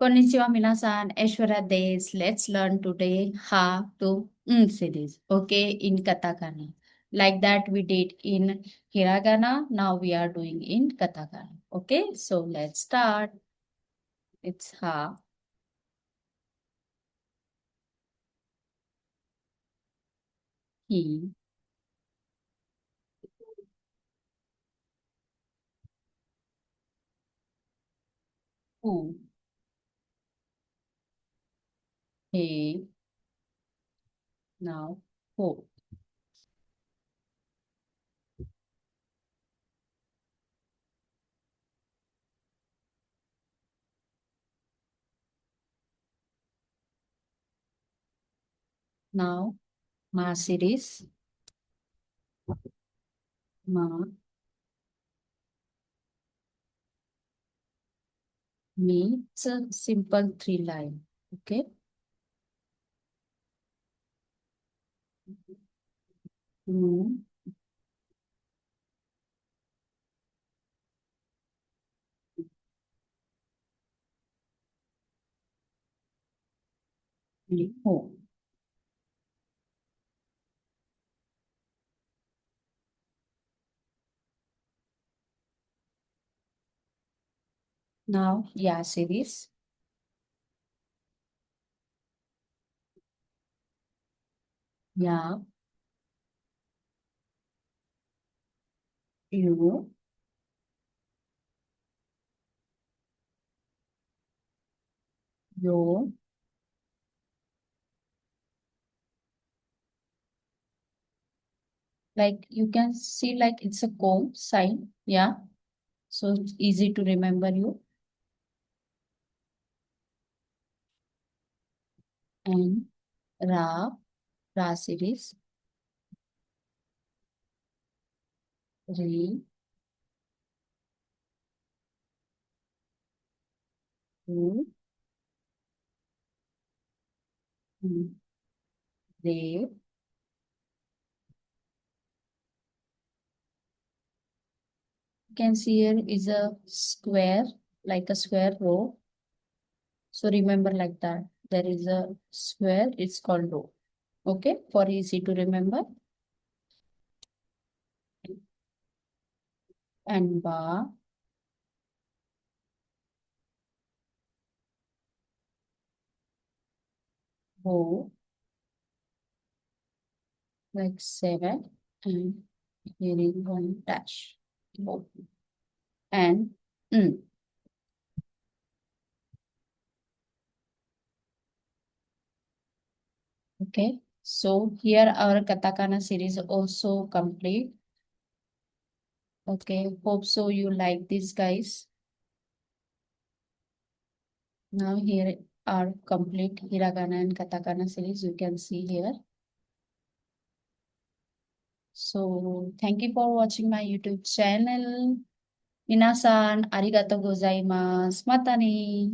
Konnichiwa minasan, Aishwarya Des. Let's learn today Ha to series. Okay, in Katakana. Like that we did in Hiragana. Now we are doing in Katakana. Okay, so let's start. It's Ha, he, who, he, now, who. Now, Ma series. Ma, me. It's a simple three line. Okay. Mu, me, who. Now, Ya series. Ya, you, yo. Like you can see like it's a comb sign. Yeah. So it's easy to remember you. And Ra, Ra series. Re, Ru, Re. You can see here is a square, like a square row. So remember like that. There is a square, it's called row. Okay, for easy to remember. And Ba, Bo, like seven. And here is one dash. Bo. And mm. Okay, so here our Katakana series also complete. Okay, hope so you like this, guys. Now here are complete Hiragana and Katakana series you can see here. So thank you for watching my YouTube channel. Minasan, arigato gozaimasu. Mata ne.